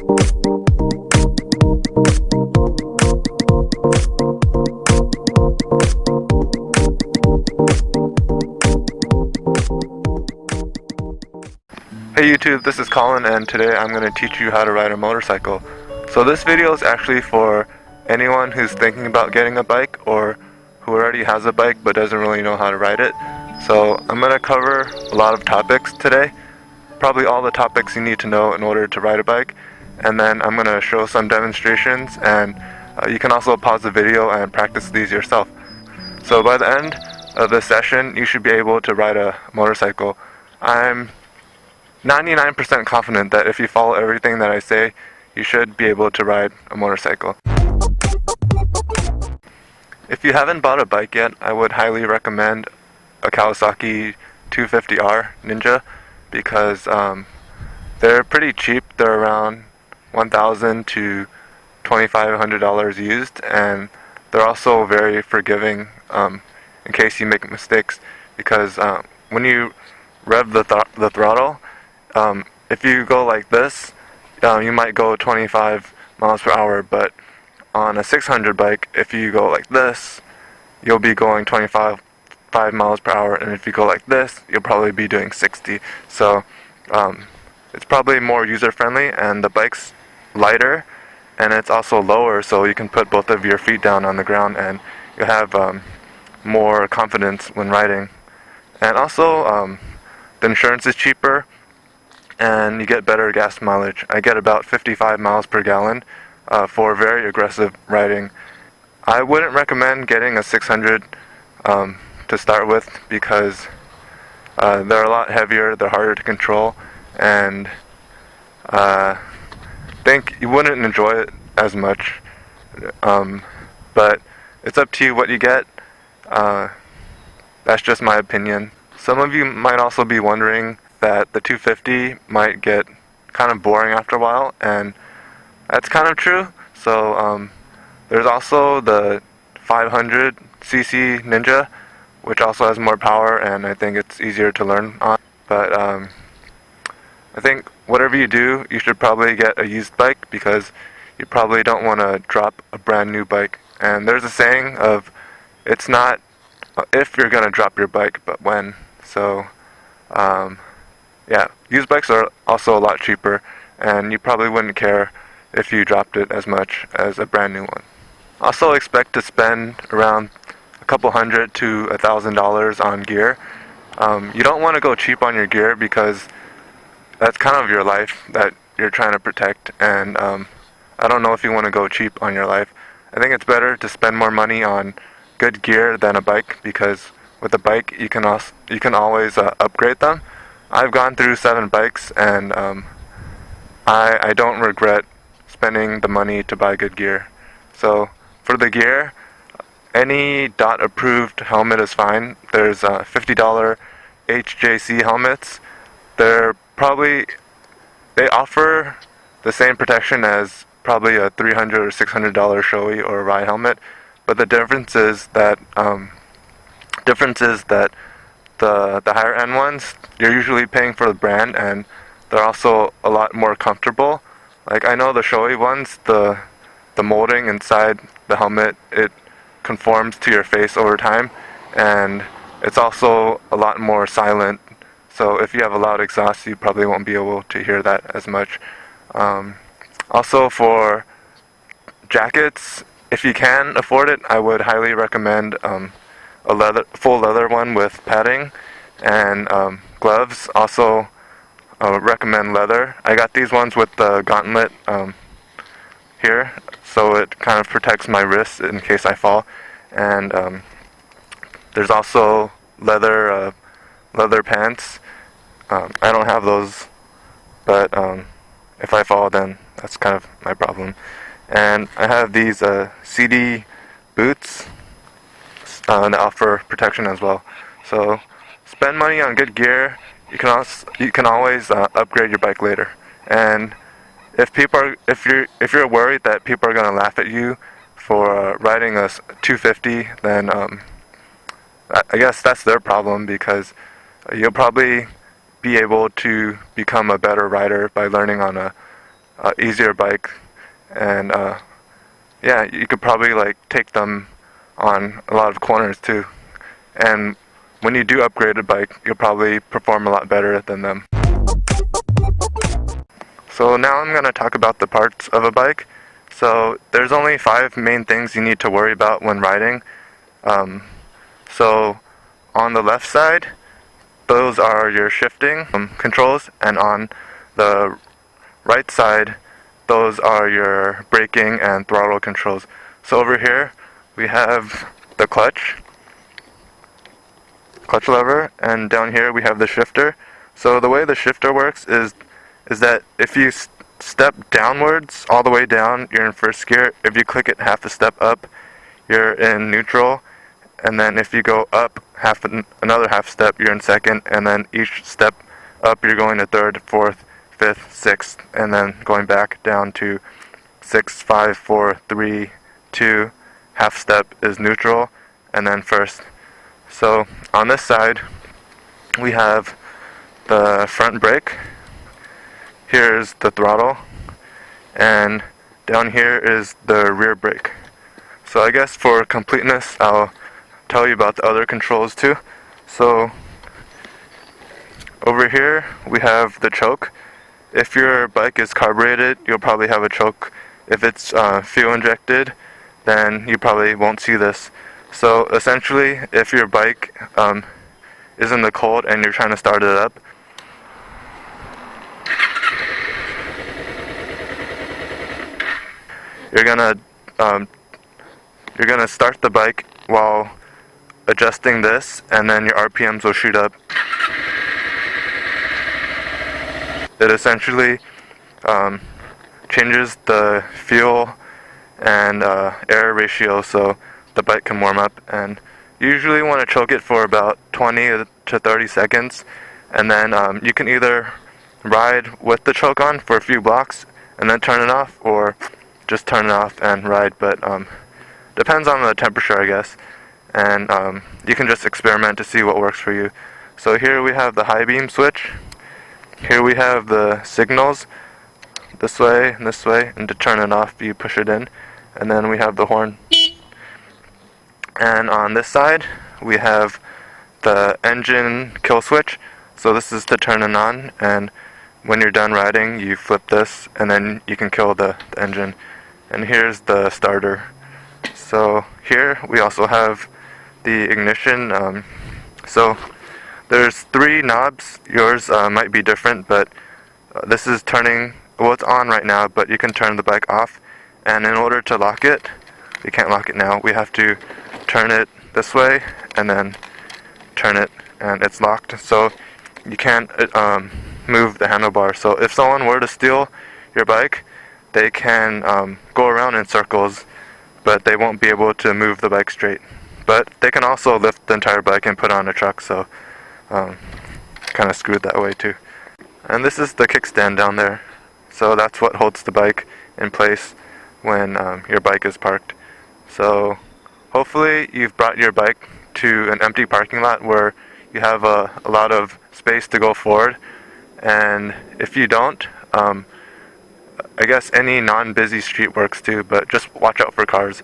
Hey YouTube, this is Colin, and today I'm going to teach you how to ride a motorcycle. So this video is actually for anyone who's thinking about getting a bike or who already has a bike but doesn't really know how to ride it. So I'm going to cover a lot of topics today, probably all the topics you need to know in order to ride a bike, and then I'm going to show some demonstrations, and you can also pause the video and practice these yourself. So by the end of this session, you should be able to ride a motorcycle. I'm 99% confident that if you follow everything that I say, you should be able to ride a motorcycle. If you haven't bought a bike yet, I would highly recommend a Kawasaki 250R Ninja because they're pretty cheap. They're around $1,000 to $2,500 used, and they're also very forgiving in case you make mistakes, because when you rev the throttle, if you go like this, you might go 25 miles per hour, but on a 600 bike, if you go like this, you'll be going 25 miles per hour, and if you go like this, you'll probably be doing 60. So it's probably more user-friendly, and the bike's lighter, and it's also lower, so you can put both of your feet down on the ground, and you have more confidence when riding. And also, the insurance is cheaper, and you get better gas mileage. I get about 55 miles per gallon for very aggressive riding. I wouldn't recommend getting a 600 to start with because they're a lot heavier, they're harder to control, and I think you wouldn't enjoy it as much. But it's up to you what you get. That's just my opinion. Some of you might also be wondering that the 250 might get kind of boring after a while, and that's kind of true. So there's also the 500cc Ninja, which also has more power, and I think it's easier to learn on. But I think whatever you do, you should probably get a used bike because you probably don't want to drop a brand new bike. And there's a saying of, it's not if you're going to drop your bike, but when. So yeah, used bikes are also a lot cheaper, and you probably wouldn't care if you dropped it as much as a brand new one. Also expect to spend around a couple $100 to $1,000 on gear. You don't want to go cheap on your gear because that's kind of your life that you're trying to protect, and I don't know if you want to go cheap on your life. I think it's better to spend more money on good gear than a bike, because with a bike you can always upgrade them. I've gone through 7 bikes, and I don't regret spending the money to buy good gear. So for the gear, any DOT approved helmet is fine. There's $50 HJC helmets. They offer the same protection as probably a $300 or $600 Shoei or Rye helmet, but the difference is that the higher end ones, you're usually paying for the brand, and they're also a lot more comfortable. Like, I know the Shoei ones, the molding inside the helmet, it conforms to your face over time, and it's also a lot more silent. So if you have a loud exhaust, you probably won't be able to hear that as much. Also for jackets, if you can afford it, I would highly recommend a full leather one with padding, and gloves. Also recommend leather. I got these ones with the gauntlet here, so it kind of protects my wrists in case I fall. And there's also leather pants. I don't have those, but if I fall, then that's kind of my problem. And I have these CD boots that offer protection as well. So spend money on good gear. You can always upgrade your bike later. And if you're worried that people are gonna laugh at you for riding a 250, then I guess that's their problem, because you'll probably be able to become a better rider by learning on a easier bike, and yeah, you could probably like take them on a lot of corners too. And when you do upgrade a bike, you'll probably perform a lot better than them. So now I'm going to talk about the parts of a bike. So there's only 5 main things you need to worry about when riding. So on the left side, those are your shifting controls, and on the right side, those are your braking and throttle controls. So over here, we have the clutch lever, and down here we have the shifter. So the way the shifter works is that if you step downwards all the way down, you're in first gear. If you click it half a step up, you're in neutral. And then if you go up another half step, you're in second. And then each step up, you're going to third, fourth, fifth, sixth, and then going back down to 6, 5, 4, 3, 2. Half step is neutral, and then first. So on this side, we have the front brake. Here's the throttle, and down here is the rear brake. So I guess for completeness, I'll tell you about the other controls too. So over here we have the choke. If your bike is carbureted, you'll probably have a choke. If it's fuel injected, then you probably won't see this. So essentially, if your bike is in the cold and you're trying to start it up, you're gonna start the bike while adjusting this, and then your RPMs will shoot up. It essentially changes the fuel and air ratio so the bike can warm up, and you usually want to choke it for about 20 to 30 seconds, and then you can either ride with the choke on for a few blocks and then turn it off, or just turn it off and ride, but depends on the temperature, I guess, and you can just experiment to see what works for you. So here we have the high beam switch. Here we have the signals, this way, and to turn it off you push it in, and then we have the horn. And on this side we have the engine kill switch. So this is to turn it on, and when you're done riding you flip this and then you can kill the engine. And here's the starter. So here we also have the ignition. So there's 3 knobs. Yours might be different, but this is turning, well, it's on right now, but you can turn the bike off. And in order to lock it, we can't lock it now, we have to turn it this way and then turn it, and it's locked. So you can't move the handlebar. So if someone were to steal your bike, they can go around in circles, but they won't be able to move the bike straight. But they can also lift the entire bike and put it on a truck, so kind of screwed that way too. And this is the kickstand down there. So that's what holds the bike in place when your bike is parked. So hopefully you've brought your bike to an empty parking lot where you have a lot of space to go forward. And if you don't, I guess any non-busy street works too, but just watch out for cars.